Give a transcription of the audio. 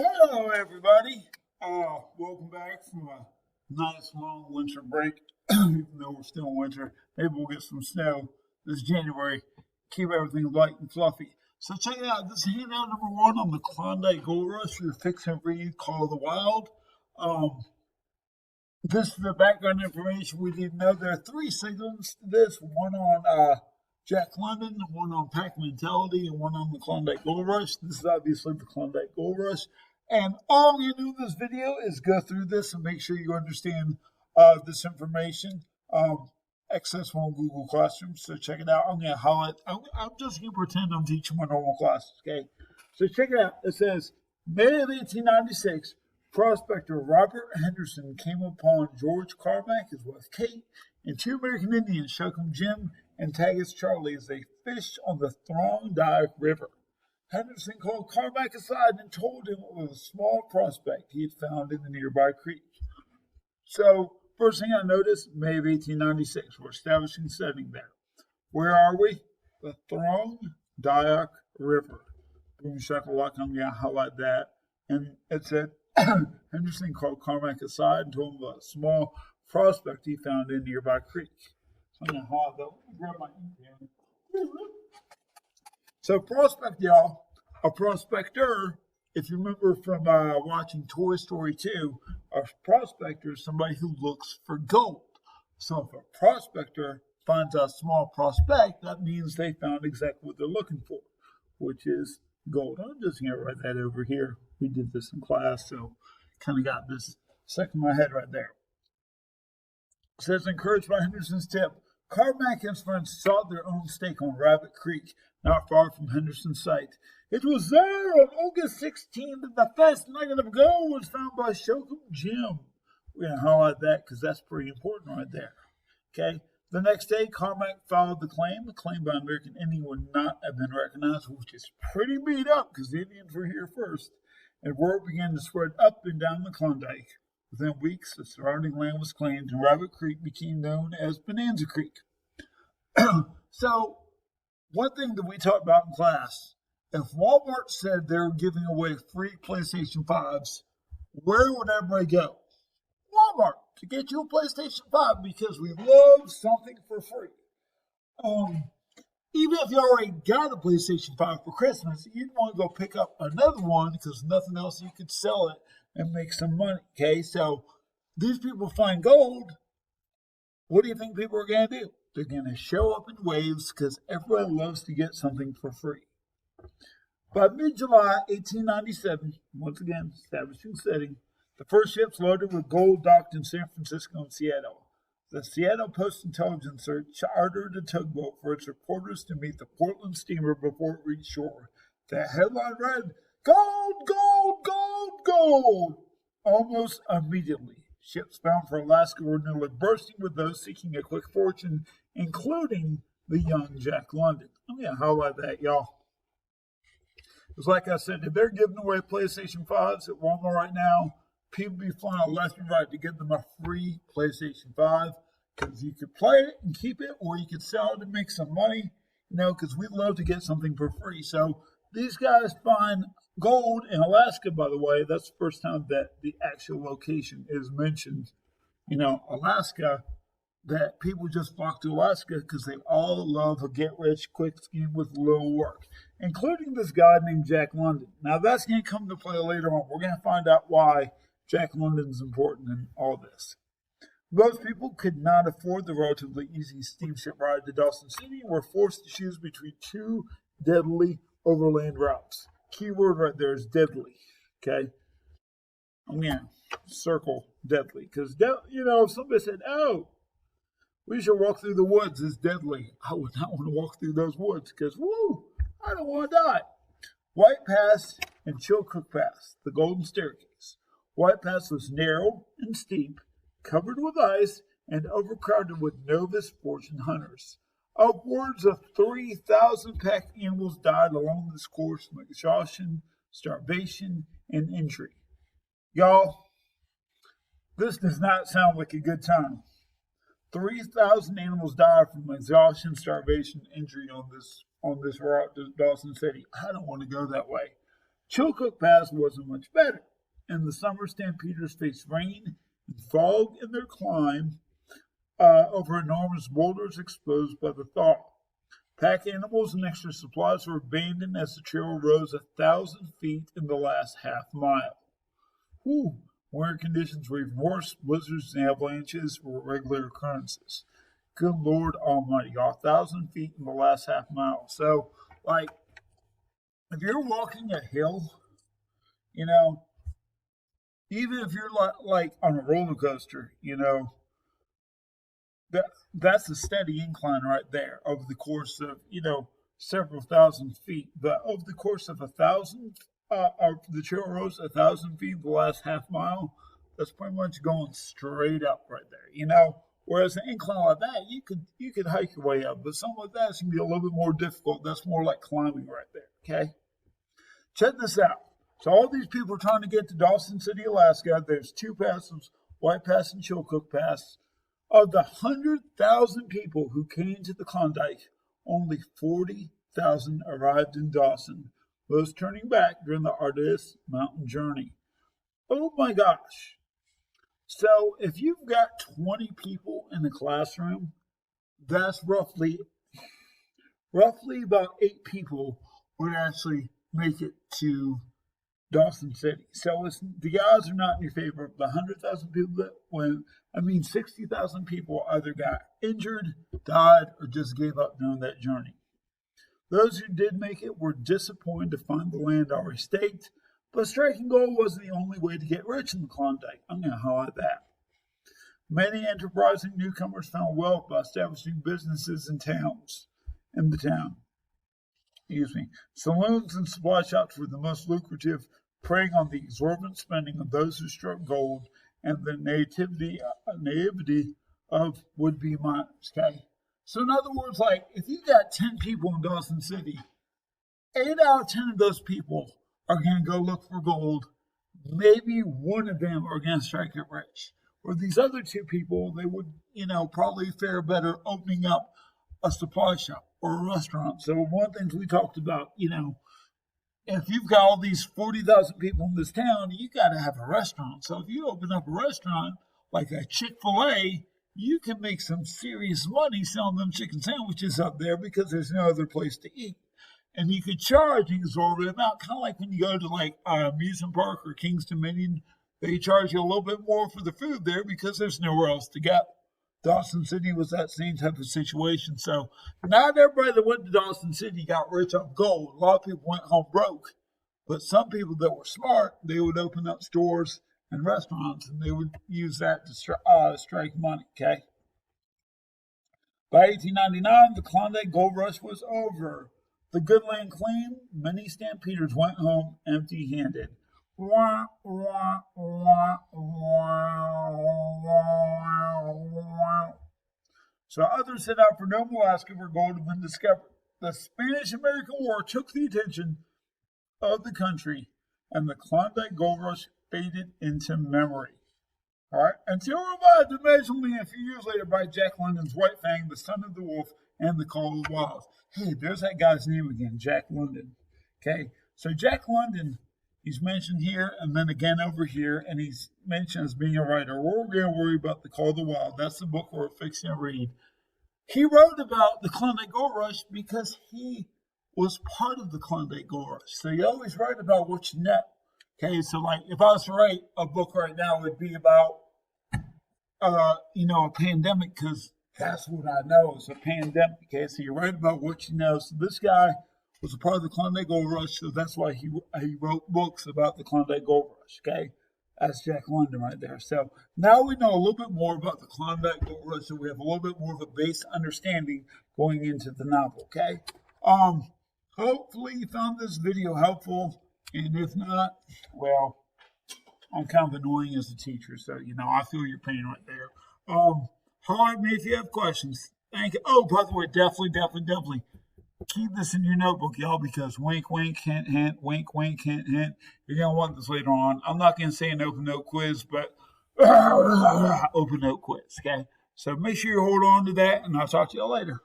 Hello, everybody. Welcome back from a nice long winter break. Even though we're still in winter, maybe we'll get some snow this January. Keep everything light and fluffy. So check it out. This is handout number one on the Klondike Gold Rush. Your fix and read, Call of the Wild. This is the background information we need to know. There are three segments to this. One on Jack London, one on Pack Mentality, and one on the Klondike Gold Rush. This is obviously the Klondike Gold Rush. And all I'm going to do in this video is go through this and make sure you understand this information. Accessible on Google Classroom. So check it out. I'm going to highlight. I'm just going to pretend I'm teaching my normal classes, okay? So check it out. It says, May of 1896, prospector Robert Henderson came upon George Carmack, his wife Kate, and two American Indians, Shocum Jim and Taggart Charlie, as they fished on the Klondike River. Henderson called Carmack aside and told him of a small prospect he had found in the nearby creek. So, first thing I noticed, May of 1896, we're establishing setting there. Where are we? The Klondike River. Boom shakalaka, I'm going to highlight that. And it said, Henderson called Carmack aside and told him about a small prospect he found in nearby creek. So I'm going to highlight that. Let me grab my ink pen. So prospect, y'all, a prospector, if you remember from watching Toy Story 2, a prospector is somebody who looks for gold. So if a prospector finds a small prospect, that means they found exactly what they're looking for, which is gold. I'm just going to write that over here. We did this in class, so kind of got this stuck in my head right there. It says, encouraged by Henderson's tip, Carmack and his friends sought their own stake on Rabbit Creek, not far from Henderson's site. It was there on August 16th that the first nugget of gold was found by Shocum Jim. We're going to highlight that because that's pretty important right there. Okay. The next day, Carmack filed the claim. The claim by American Indian would not have been recognized, which is pretty beat up because the Indians were here first. And word began to spread up and down the Klondike. Within weeks, the surrounding land was claimed, and Rabbit Creek became known as Bonanza Creek. So, one thing that we talked about in class, if Walmart said they were giving away free PlayStation 5s, where would everybody go? Walmart, to get you a PlayStation 5 because we love something for free. Even if you already got a PlayStation 5 for Christmas, you'd want to go pick up another one because nothing else, you could sell it and make some money, okay? So these people find gold. What do you think people are going to do? They're going to show up in waves because everyone loves to get something for free. By mid-July 1897, once again, establishing setting, the first ships loaded with gold docked in San Francisco and Seattle. The Seattle Post-Intelligencer chartered a tugboat for its reporters to meet the Portland steamer before it reached shore. The headline read, Gold, gold, gold, gold! Almost immediately, ships bound for Alaska were nearly bursting with those seeking a quick fortune, including the young Jack London. I'm going to highlight that, y'all. It's like I said, if they're giving away PlayStation 5s at Walmart right now, people be flying left and right to get them a free PlayStation 5 because you could play it and keep it, or you could sell it and make some money, because we love to get something for free. So these guys find gold in Alaska, by the way. That's the first time that the actual location is mentioned. Alaska, that people just flock to Alaska because they all love a get-rich-quick scheme with little work, including this guy named Jack London. Now, that's going to come to play later on. We're going to find out why Jack London's important in all this. Most people could not afford the relatively easy steamship ride to Dawson City and were forced to choose between two deadly overland routes. Key word right there is deadly, okay? I'm going to circle deadly because, if somebody said, oh, we should walk through the woods, it's deadly. I would not want to walk through those woods because, I don't want to die. White Pass and Chilcoot Pass, the Golden Staircase. White Pass was narrow and steep, covered with ice, and overcrowded with novice fortune hunters. Upwards of 3,000 pack animals died along this course from exhaustion, starvation, and injury. Y'all, this does not sound like a good time. 3,000 animals died from exhaustion, starvation, and injury on this route to Dawson City. I don't want to go that way. Chilcoot Pass wasn't much better. In the summer, stampeders faced rain and fog in their climb over enormous boulders exposed by the thaw. Pack animals and extra supplies were abandoned as the trail rose 1,000 feet in the last half mile. Whew. Winter conditions were even worse. Blizzards and avalanches were regular occurrences. Good Lord Almighty, 1,000 feet in the last half mile. So, like, if you're walking a hill, you know, even if you're like on a roller coaster, you know, that's a steady incline right there over the course of, you know, several thousand feet. But over the course of 1,000, the trail rose 1,000 feet the last half mile. That's pretty much going straight up right there, you know. Whereas an incline like that, you could hike your way up, but something like that's gonna be a little bit more difficult. That's more like climbing right there. Okay, check this out. So all these people are trying to get to Dawson City, Alaska. There's two passes, White Pass and Chilcoot Pass. Of the 100,000 people who came to the Klondike, only 40,000 arrived in Dawson, most turning back during the arduous mountain journey. Oh my gosh. So if you've got 20 people in a classroom, that's roughly about 8 people would actually make it to Dawson City. So the odds are not in your favor. The 100,000 people that went, 60,000 people either got injured, died, or just gave up during that journey. Those who did make it were disappointed to find the land already staked, but striking gold wasn't the only way to get rich in the Klondike. I'm going to highlight that. Many enterprising newcomers found wealth by establishing businesses in the town. Saloons and supply shops were the most lucrative, preying on the exorbitant spending of those who struck gold and the naivety of would-be miners. Okay, so in other words, like if you got 10 people in Dawson City, 8 out of 10 of those people are going to go look for gold. Maybe one of them are going to strike it rich. Or these other 2 people, they would, probably fare better opening up a supply shop or a restaurant. So one of the things we talked about, if you've got all these 40,000 people in this town, you got to have a restaurant. So if you open up a restaurant like a Chick-fil-A, you can make some serious money selling them chicken sandwiches up there because there's no other place to eat. And you could charge an exorbitant amount, kind of like when you go to like amusement park or King's Dominion, they charge you a little bit more for the food there because there's nowhere else to go. Dawson City was that same type of situation. So not everybody that went to Dawson City got rich off gold. A lot of people went home broke. But some people that were smart, they would open up stores and restaurants, and they would use that to strike money, okay? By 1899, the Klondike Gold Rush was over. The good land claimed, many stampeders went home empty-handed. Wah, wah, wah, wah, wah, wah. So others set out for Nome, Alaska, where gold had been discovered. The Spanish-American War took the attention of the country, and the Klondike Gold Rush faded into memory. All right, until revived amazingly a few years later by Jack London's White Fang, the Son of the Wolf, and the Call of the Wild. Hey, there's that guy's name again, Jack London. Okay, so Jack London, he's mentioned here and then again over here, and he's mentioned as being a writer. We're going to worry about the Call of the Wild. That's the book we're fixing to read. He wrote about the Klondike Gold Rush because he was part of the Klondike Gold Rush. So you always write about what you know. Okay, so like if I was to write a book right now, it would be about, a pandemic, because that's what I know is a pandemic. Okay, so you write about what you know. So this guy was a part of the Klondike Gold Rush, so that's why he wrote books about the Klondike Gold Rush. Okay, that's Jack London right there. So now we know a little bit more about the Klondike Gold Rush, so we have a little bit more of a base understanding going into the novel. Okay, hopefully you found this video helpful. And if not, well, I'm kind of annoying as a teacher, so, I feel your pain right there. Holler at me if you have questions. Thank you. Oh, by the way, definitely keep this in your notebook, y'all, because wink, wink, hint, hint, wink, wink, hint, hint. You're going to want this later on. I'm not going to say an open note quiz, but open note quiz, okay? So make sure you hold on to that, and I'll talk to y'all later.